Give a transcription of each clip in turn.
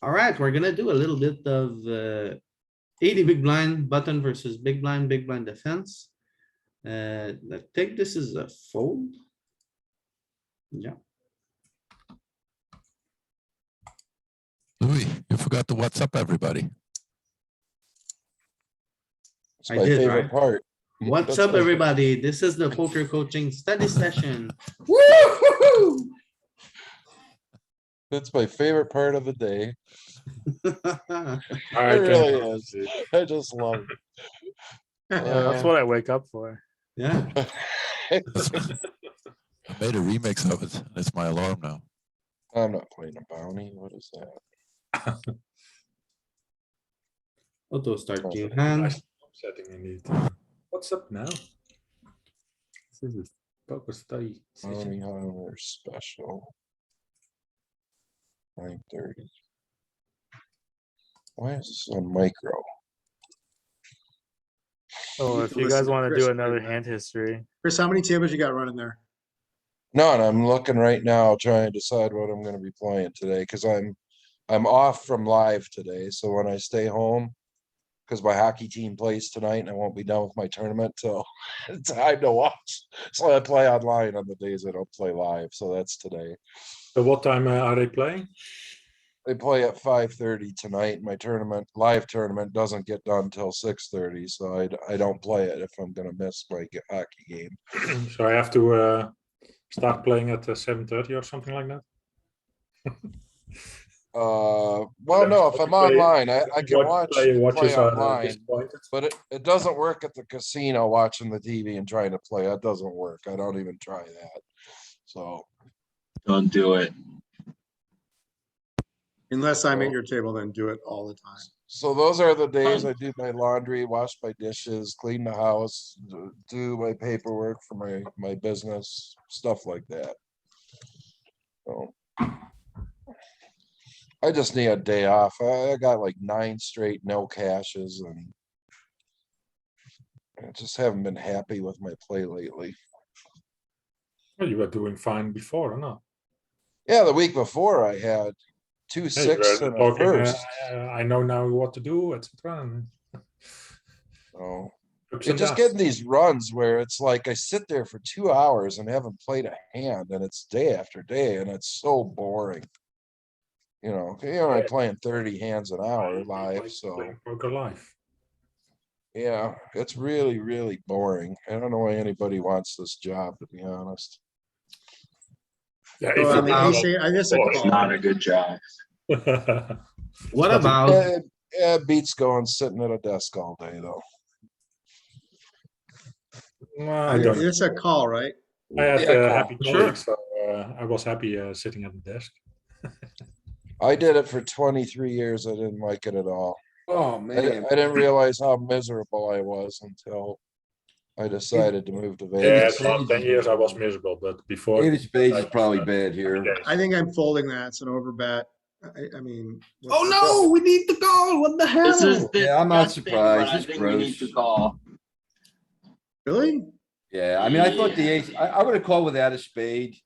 Alright, we're gonna do a little bit of 80 big blind button versus big blind defense. I think this is a fold. Yeah, Louis, you forgot the what's up, everybody. It's I my did, favorite right? part. What's That's up, my- everybody? This is the poker coaching study session. Woo! It's my favorite part of the day. I It can really also is. see. I just love it. That's what I wake up for. Yeah, I made a remix of it. It's my alarm now. I'm not playing a bounty. What is that? auto start Oh, new Nice hand. setting indeed. What's up now? This is poker study Bounty session. hunter special. 9:30. Why is this on micro? Oh, You if can you listen guys to want to Chris do during another that. hand history, Chris, how many tables you got running there? None. I'm looking right now, trying to decide what I'm gonna be playing today, cuz I'm off from live today, so when I stay home, because my hockey team plays tonight and I won't be done with my tournament till time to watch. So I play online on the days I don't play live, so that's today. so what time are they playing? They play at 5:30 tonight. My live tournament doesn't get done till 6:30, so I don't play it if I'm gonna miss my hockey game. So I have to start playing at 7:30 or something like that. Well, then no, if I'm online, I can watch Player watches play are online, disappointed. but it doesn't work at the casino watching the TV and trying to play. That doesn't work. I don't even try that. So, Don't do it. Unless I'm at Oh. your table, then do it all the time. so those are the days I do my laundry, wash my dishes, clean the house, do my paperwork for my business, stuff like that. So I just need a day off. I got like 9 straight no cashes and I just haven't been happy with my play lately. Well, you were doing fine before, or not? Yeah, the week before I had 2 Yeah, you 6 were and a talking, first. I know now what to do, etc. So Ups you're and just downs. getting these runs where it's like I sit there for 2 hours and haven't played a hand and it's day after day and it's so boring. I'm Yeah. playing 30 hands an hour You live, like so playing poker live. yeah, it's really, really boring. I don't know why anybody wants this job, to be honest. Yeah, So if on the you- ace, I guess a Of course. call. Not a good job. What But about, It beats going sitting at a desk all day, though. Well, I don't know. It's a call, right? I had Yeah, call. happy Sure. colleagues, so I was happy sitting at the desk. I did it for 23 years. I didn't like it at all. Oh, I man. didn't realize how miserable I was until I decided to move to Yeah, Vegas. the last 10 years I was miserable, but before. Eight of spades is I- probably bad here. Yes. I think I'm folding that. It's an overbet. I mean. what's oh the- no, we need to call, what the This is hell? Yeah, I'm not disgusting, surprised. but I It's think we need gross. to call. Really? Yeah, I mean, I thought the ace, I would have called without a spade.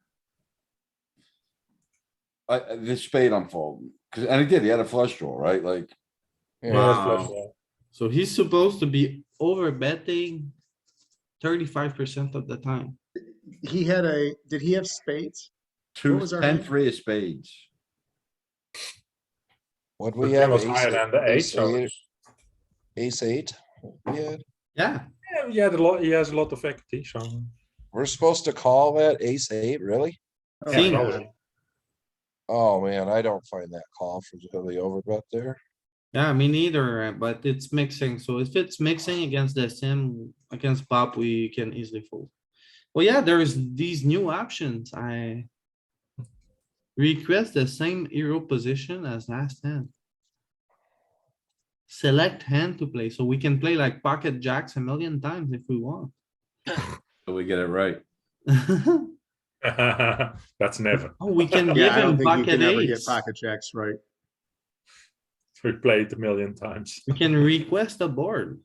The spade I'm folding, and he did, he had a flush draw, right? Like, Yeah. Yeah, Wow. flush draw. So he's supposed to be over betting 35% of the time. Did he have spades? two, was our 10, hand? 3 of spades. What But we that have? was higher than the 8, so Ace 8. We had. Yeah, yeah, he has a lot of equity, so We're supposed to call that Ace 8, really? Oh, Same. my Yeah. God. Oh man, I don't find that call for the overbet there. yeah, me neither, but it's mixing. So if it's mixing against the sim, against pop, we can easily fold. Well, yeah, there's these new options. I request the same hero position as last hand. Select hand to play, so we can play like pocket jacks a million times if we want. So we get it right. that's never. Oh, we can give Yeah, I don't him think you pocket can ever get eights. pocket checks, right? We played a million times. We can request a board,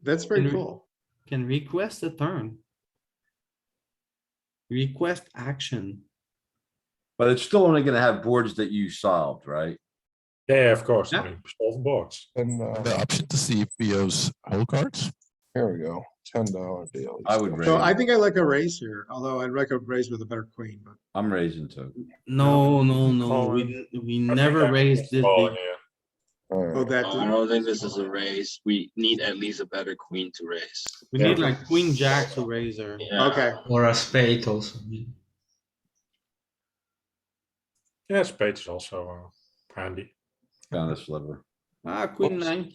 That's very Can we- cool. can request a turn. Request action. But it's still only gonna have boards that you solved, right? Yeah, of course. Yeah. I mean, solve boards. And, The option to see PO's whole cards. here we go, $10 daily. I would stuff. So I raise. think I like a raise here, although I'd like a raise with a better queen, but. I'm raising too. No, no, no, Calling. we I never think I'm raised just this calling big. here. Oh, Alright, that, I don't think this is a raise. We need at least a better queen to raise. We Yeah. need like queen jack to raise her. Yeah. okay, Or a spade also. Yeah, spade is also handy. Found a sliver. Ah, queen Oops. nine.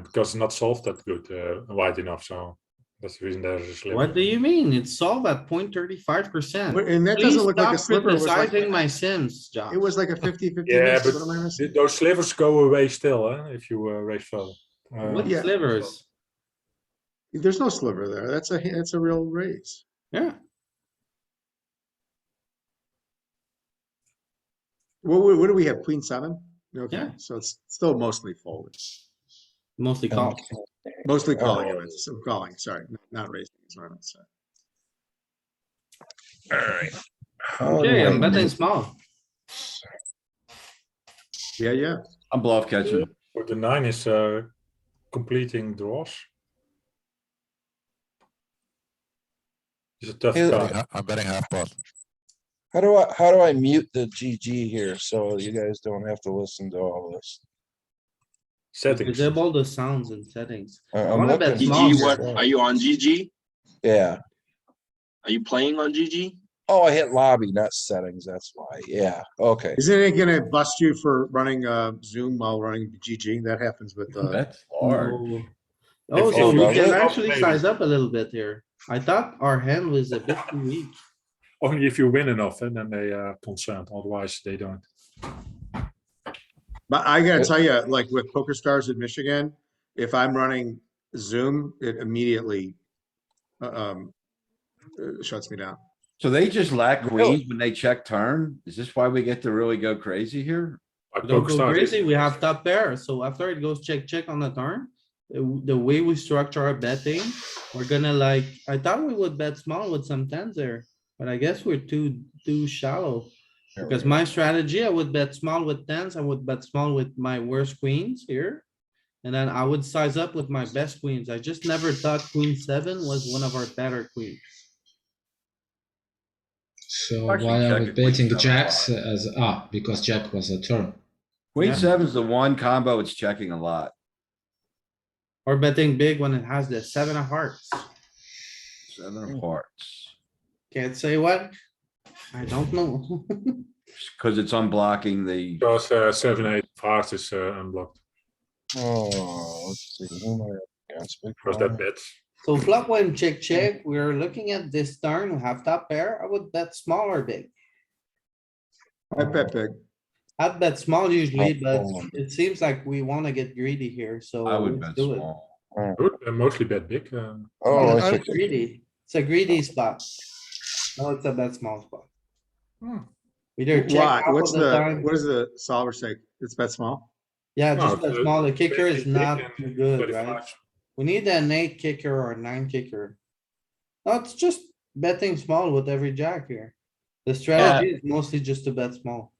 Because it's not solved that good, wide enough, so that's the reason there's a sliver. What do you mean? It's solved at 0.35%. and that Please doesn't look like stop a sliver, it was like, criticizing my sims, Josh. it was like a 50-50 Yeah, mix, but what am I missing? those slivers go away still, if you raise further. What Yeah. slivers? There's no sliver there, that's a real raise. Yeah, What do we have, queen seven? Okay, Yeah. so it's still mostly folded, mostly call. mostly calling, Oh. I meant, so calling, sorry, not raising, is what I meant to say. Okay, I'm betting small. Yeah, I'm bluff catching. But the 9 is completing draws. It's a tough Yeah. card. I'm betting half pot. how do I mute the GG here so you guys don't have to listen to all this? Settings. Disable the sounds and settings. I'm wanna bet looking. small GG, here. what? Are you on GG? Yeah, Are you playing on GG? oh, I hit lobby, not settings, that's why, yeah, okay. isn't it gonna bust you for running Zoom while running GG? That happens with, That's hard. No. Oh, If so you we does can it? actually Maybe. size up a little bit here. I thought our hand was a bit too weak. Only if you win enough, and then they are concerned. Otherwise, they don't. but I gotta tell you, like with Poker Stars in Michigan, if I'm running Zoom, it immediately shuts me down. So they just lack queens when they check turn? Is this why we get to really go crazy here? Like We don't Poker go Stars is- crazy, we have top pair, so after it goes check on the turn, the way we structure our betting, we're gonna like, I thought we would bet small with some tens there, but I guess we're too shallow. Here we Because go. my strategy, I would bet small with tens, I would bet small with my worst queens here. And then I would size up with my best queens. I just never thought queen seven was one of our better queens. So Actually, why are check we it, queen betting seven jacks five. as because jack was a turn. Queen Yeah. seven's the one combo it's checking a lot. Or betting big when it has the seven of hearts. 7 of hearts. Can't say what? I don't know. Cause it's unblocking the, Because 7, 8 of hearts is unblocked. Oh, let's see, who am I up against? Big Because blind. that bets. So flop when check, we're looking at this turn, we have top pair, I would bet small or big. I bet big. I'd bet small usually, but Oh. it seems like we wanna get greedy here, so. I would let's bet do it. small. Good, mostly bet big. Oh, It's I not see. greedy. It's a greedy spot. No, it's a bet small spot. Hmm. Either check Why? half What's of the the, time. what does the solver say? It's bet small? Yeah, No, just bet it's, small. The kicker is betting not big and too good, 35. right? We need an 8 kicker or a 9 kicker. No, it's just betting small with every jack here. The strategy is mostly just to bet small.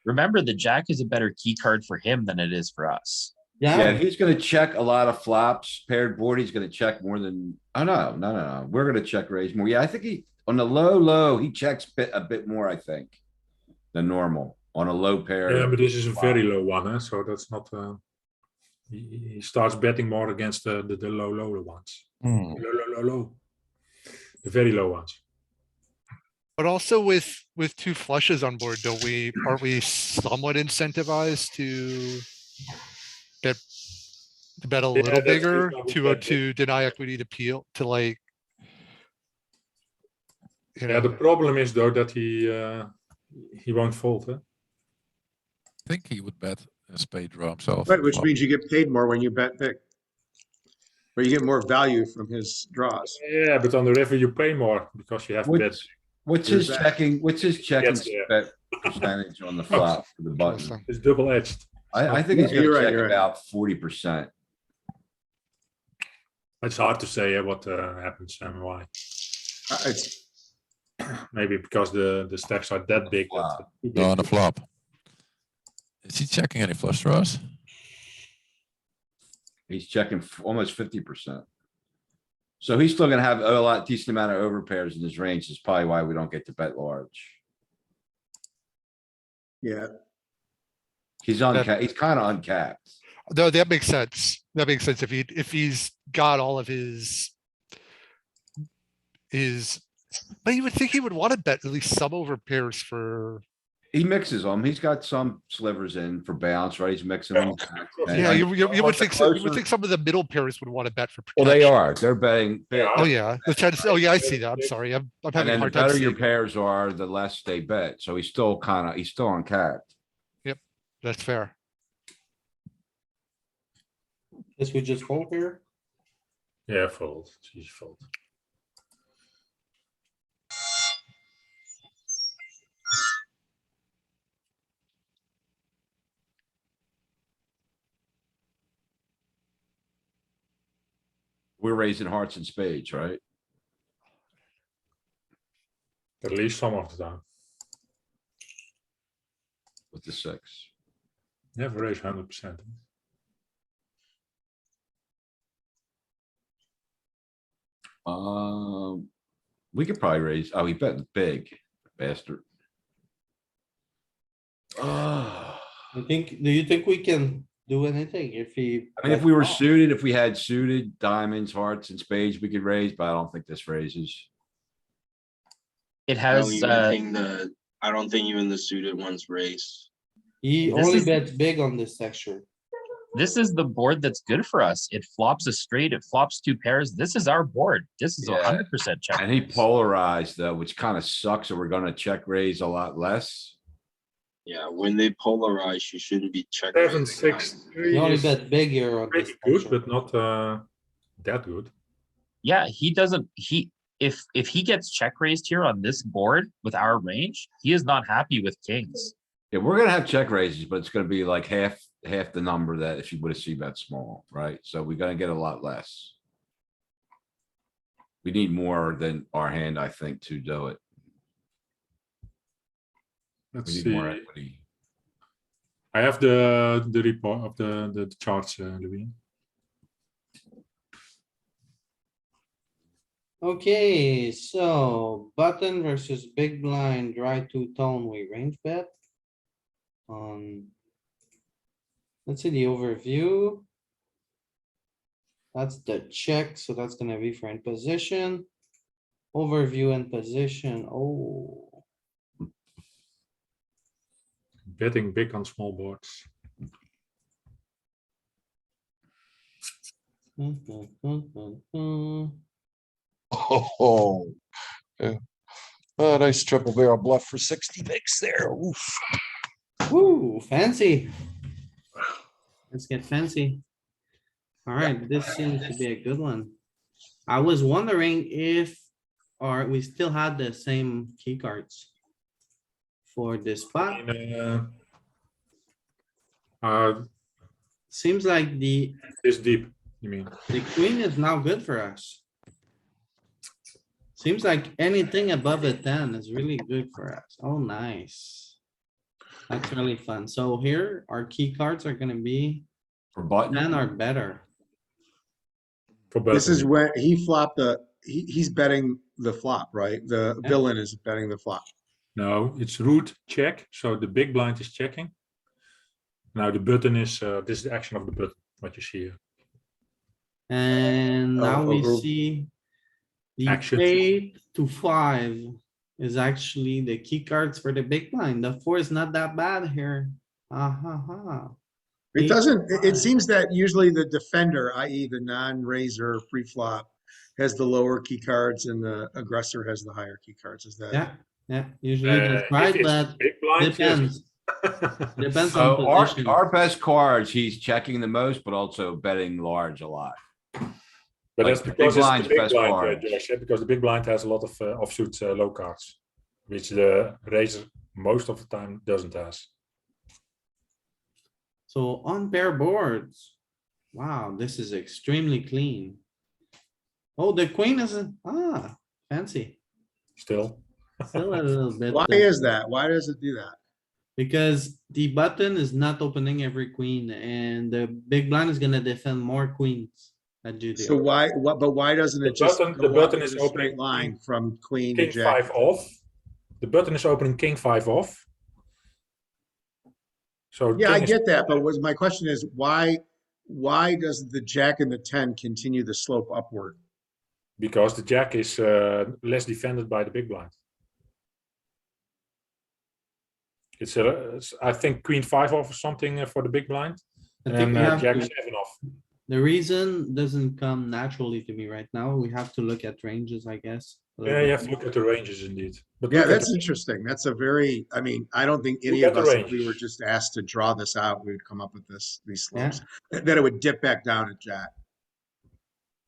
Remember, the jack is a better key card for him than it is for us. Yeah, Yeah, he's gonna check a lot of flops, paired board, he's gonna check more than, oh, no, we're gonna check raise more. Yeah, I think he, on the low, he checks a bit more, I think. Than normal, on a low pair. Yeah, but this is a very low one, so that's not. He starts betting more against the low ones. Hmm. Low. The very low ones. But also with two flushes on board, aren't we somewhat incentivized to bet a Yeah, little that's bigger reasonable to bet big. to deny equity to peel to like. You Yeah, the know, problem is though that he won't fold. Huh? I think he would bet a spade draw himself. Right, which Flop. means you get paid more when you bet big. Or you get more value from his draws. Yeah, but on the river you pay more because you have to bet. What's There's his that. checking, what's his checking Yes, yeah. bet percentage on the flop for the button? interesting. It's double edged. I think he's Yeah, you're gonna right, check you're right. about 40%. It's hard to say what happens and why. It's, Maybe because the stacks are that big. That, Wow. No, on the flop. Is he checking any flush draws? He's checking almost 50%. So he's still gonna have a lot, decent amount of over pairs in his range. Is probably why we don't get to bet large. Yeah, He's uncapped. He's kind of uncapped. No, that makes sense. That makes sense. If he's got all of his, but you would think he would want to bet at least some over pairs for, He mixes them. He's got some slivers in for bounce, right? He's mixing them. And yeah, like, you would think, you would closer- think some of the middle pairs would want to bet for Well, they protection. are. They're betting. big. Oh, yeah, let's try to, oh, yeah, I see that. I'm sorry. I'm And having a then the hard time better your seeing. pairs are, the less they bet. So he's still uncapped. That's fair. Guess we just fold here. yeah, fold. Jeez, fold. We're raising hearts and spades, right? At least some of the time. With the six. Never raise 100%. We could probably raise, oh, he bet big, bastard. I Do you think we can do anything if he? mean, if we were suited, if we had suited diamonds, hearts and spades, we could raise, but I don't think this raises. It I don't has, even think I don't think even the suited ones raise. He This only is- bets big on this texture. this is the board that's good for us. It flops a straight, it flops two pairs. This is our board. This is Yeah. 100% check. And he polarized though, which kind of sucks. So we're gonna check raise a lot less. Yeah, when they polarize, you shouldn't be checking. 7, 6, 3 He only is bet big here on this pretty good, texture. but not that good. Yeah, he doesn't, if he gets check raised here on this board with our range, he is not happy with kings. Yeah, we're gonna have check raises, but it's gonna be like half the number that if you would have seen that small, right? So we're gonna get a lot less. We need more than our hand, I think, to do it. Let's We need see. more equity. I have the report of the charts, Louis. Okay, so button versus big blind, dry two-tone, we range bet. Let's see the overview. That's the check, so that's gonna be for in position. Overview and position, oh. Betting big on small boards. Oh, yeah. Oh, nice triple barrel bluff for 60 bigs there. Oof. Woo, fancy. Let's get fancy. Alright, this seems to be a good one. I was wondering if, or we still had the same key cards for this spot. Seems like This deep, you mean? the queen is now good for us. Seems like anything above a 10 is really good for us. Oh, nice. That's really fun. So here, our key cards are gonna be For button, 10 or better. For this is button. when he flopped he's betting the flop, right? The Yeah. villain is betting the flop. No, it's root check, so the big blind is checking. Now the button is, this is the action of the button, what you see here. And now we over- see the Action. 8 to 5 is actually the key cards for the big blind. The 4 is not that bad here. Ah. It Eight doesn't, to it five. seems that usually the defender, i.e. the non-raiser pre-flop, has the lower key cards and the aggressor has the higher key cards. Is that? Yeah, usually that's If right, it's but big blind, yes. depends. Depends so on position. our best cards, he's checking the most, but also betting large a lot. But Like, that's the big because it's blind's the big best blind, card. Josh, yeah, because the big blind has a lot of offsuit low cards, which the raiser most of the time doesn't has. So on pair boards. Wow, this is extremely clean. Oh, the queen is fancy. Still, Still a little bit. Why is that? Why does it do that? Because the button is not opening every queen and the big blind is gonna defend more queens that do So this. why, but why doesn't The it just button- the go up button in is a opening straight line from queen to King jack? 5 off. The button is opening king 5 off. So Yeah, I king is- get that, but my question is, why does the jack and the 10 continue the slope upward? because the jack is less defended by the big blind. I think queen 5 off or something for the big blind, I and think we then have jack to- 7 off. The reason doesn't come naturally to me right now. We have to look at ranges, I guess. a little Yeah, you bit have to more. look at the ranges indeed. But Yeah, look at that's the- interesting. That's a very, I mean, I don't think any Look of at the us, if we were ranges. just asked to draw this out, we would come up with these Yeah. slopes. That it would dip back down at jack.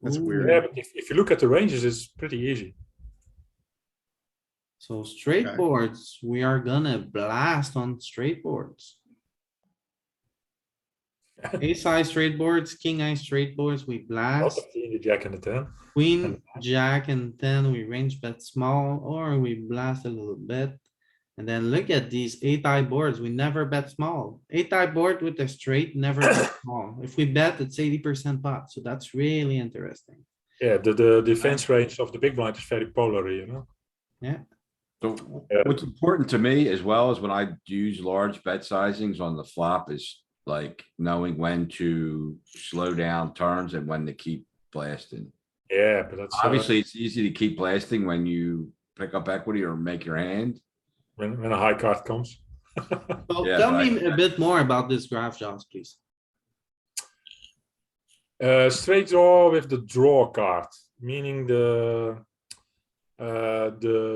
That's Ooh. weird. yeah, but if you look at the ranges, it's pretty easy. So straight Okay. boards, we are gonna blast on straight boards. Ace high straight boards, king high straight boards, we Lot blast. of the jack and the 10. Queen, jack and 10, we range bet small or we blast a little bit. And then look at these 8-eye boards, we never bet small. 8-eye board with a straight, never bet small. If we bet, it's 80% pot, so that's really interesting. Yeah, the defense range of the big blind is very polar, you know. So Yeah. what's important to me as well is when I use large bet sizings on the flop is like knowing when to slow down turns and when to keep blasting. Yeah, but that's Obviously, it's easy to keep blasting when you pick up equity or make your hand. when a high card comes. So Yeah, tell but me a bit more about this graph, Josh, please. Straight draw with the draw card, meaning the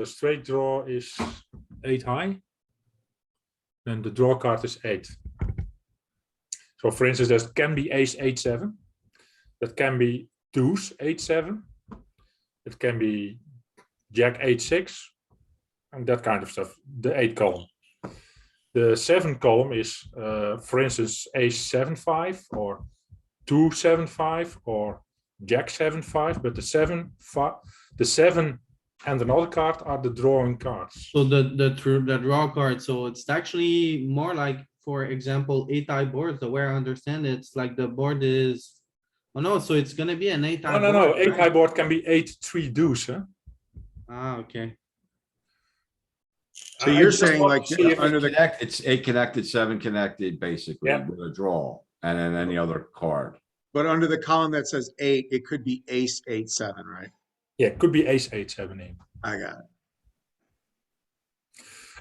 straight draw is 8 high, and the draw card is 8. So for instance, that can be ace 8-7, that can be deuce 8-7, it can be jack 8-6, and that kind of stuff. The 8 column. The 7 column is, for instance, ace 7-5 or 2-7-5 or jack 7-5, but the 7 and another card are the drawing cards. So the draw card, so it's actually more like, for example, 8-eye boards, the way I understand it, it's like the board is. Oh no, so it's gonna be an 8-eye. No, 8 board, high right? board can be 8-3 deuce, huh? Ah, okay. So I you're just saying want like to see if under the, It's 8 connected, 7 connected, basically, Yeah. with a draw, and then any other card. but under the column that says 8, it could be ace 8-7, right? Yeah, it could be ace 8-7 even. I got it.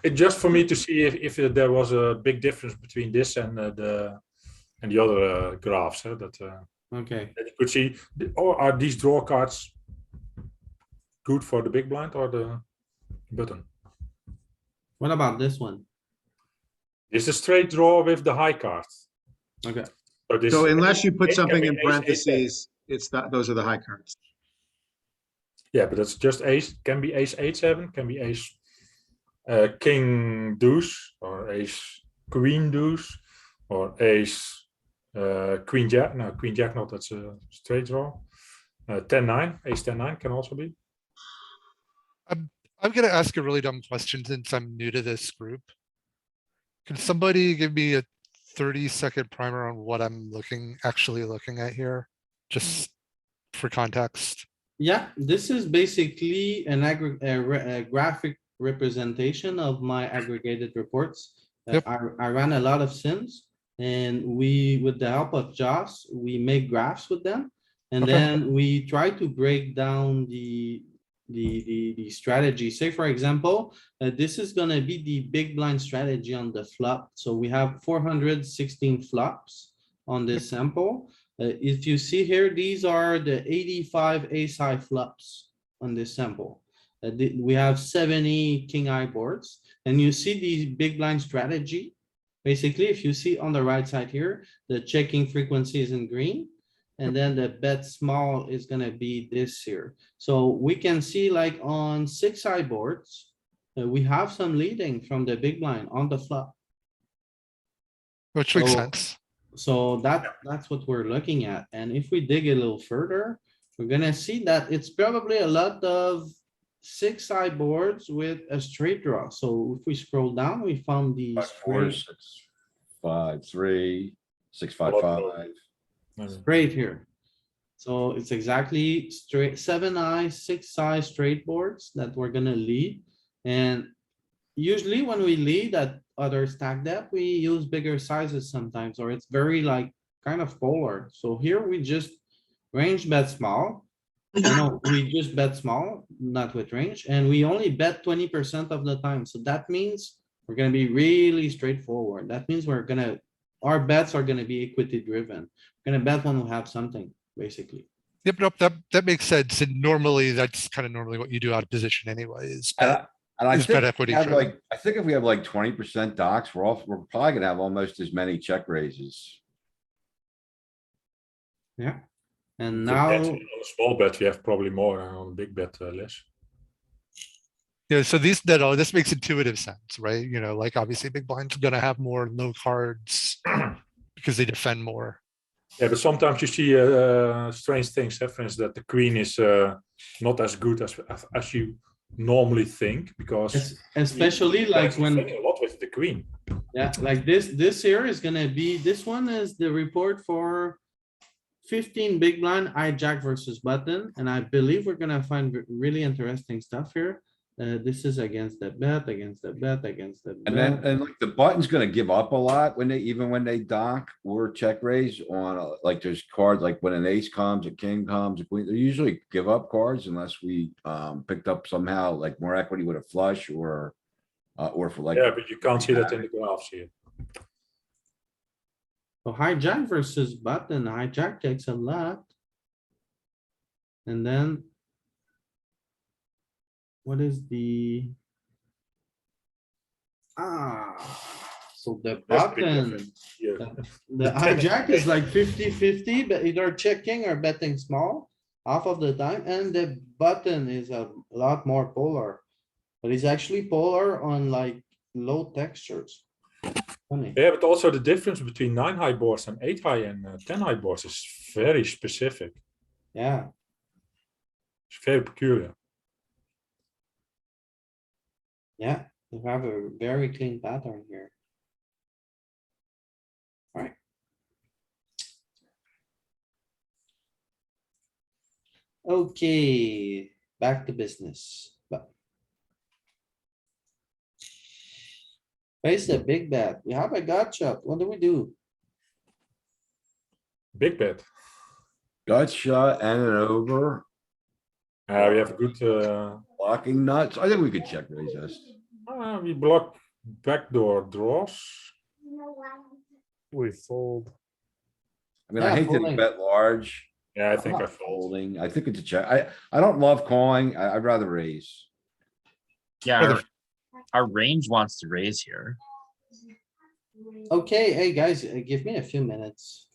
It's just for me to see if there was a big difference between this and the other graphs, that Okay, you could see. Or are these draw cards good for the big blind or the button? what about this one? This is straight draw with the high card. Okay, So, this So unless you put ace can something be in ace 8-7. parentheses, it's not, those are the high cards. Yeah, but that's just ace. Can be ace 8-7. Can be ace king deuce or ace queen deuce or ace queen jack. No, queen jack not. That's a straight draw. 10-9. Ace 10-9 can also be. I'm gonna ask a really dumb question since I'm new to this group. Can somebody give me a 30-second primer on what I'm actually looking at here? Just for context. yeah, this is basically a graphic representation of my aggregated reports. Yep. I ran a lot of sims and with the help of Josh, we make graphs with them. And Okay. then we try to break down the strategy. Say, for example, this is gonna be the big blind strategy on the flop. So we have 416 flops on this sample. If you see here, these are the 85 ace high flops on this sample. We have 70 king eye boards, and you see the big blind strategy. Basically, if you see on the right side here, the checking frequency is in green. And then the bet small is gonna be this here. So we can see like on 6-eye boards, we have some leading from the big blind on the flop. Which makes So- sense. So that's what we're looking at. And if we dig a little further, we're gonna see that it's probably a lot of 6 sideboards with a straight draw. So if we scroll down, we found the 5-4, straight 6-5-3, 6-5-5. straight here. So it's exactly straight, 7-eye, 6-eye straight boards that we're gonna lead. And usually when we lead at other stack depth, we use bigger sizes sometimes, or it's very like kind of polar. So here we just range bet small. No, we just bet small, not with range, and we only bet 20% of the time. So that means we're gonna be really straightforward. That means our bets are gonna be equity driven. We're gonna bet when we have something, basically. Yep, nope, that makes sense. And normally that's kind of normally what you do out of position anyways. And But I Is think bet if equity we have driven. like, I think if we have like 20% docs, we're probably gonna have almost as many check raises. Yeah. And So that's now, on a small bet, we have probably more, and on a big bet, less. yeah, so this makes intuitive sense, right? You know, like obviously big blind's gonna have more low cards because they defend more. Yeah, but sometimes you see strange things. For instance, that the queen is not as good as you normally think, because especially like when, defending a lot with the queen. yeah, like this here is gonna be, this one is the report for 15 big blind hijack versus button, and I believe we're gonna find really interesting stuff here. This is against the bet, against the bet, against the And then, bet. and like the button's gonna give up a lot when even when they dock or check raise on, like there's cards, like when an ace comes, a king comes, a queen, they usually give up cards unless we, picked up somehow like more equity with a flush or for like. Yeah, but you can't see that in the graphs here. So hijack versus button, hijack takes a lot. And then. What is the? So the That's a big button, difference here. the hijack is like 50-50, but either checking or betting small half of the time, and the button is a lot more polar. But he's actually polar on like low textures. Funny. Yeah, but also the difference between 9 high boards and 8 high and 10 high boards is very specific. Yeah, It's very peculiar. yeah, you have a very clean pattern here. Alright. Okay, back to business. Face a big bet. We have a gut shot. What do we do? Big bet. Gut shot and an over, We have a good. blocking nuts. I think we could check raise this. We block backdoor draws. We fold. I mean, Yeah, I hate to folding. bet large. Yeah, I I'm think I not fold. folding. I think it's a check. I don't love calling. I'd rather raise. Yeah, Or our range wants to raise here. Okay, hey guys, give me a few minutes.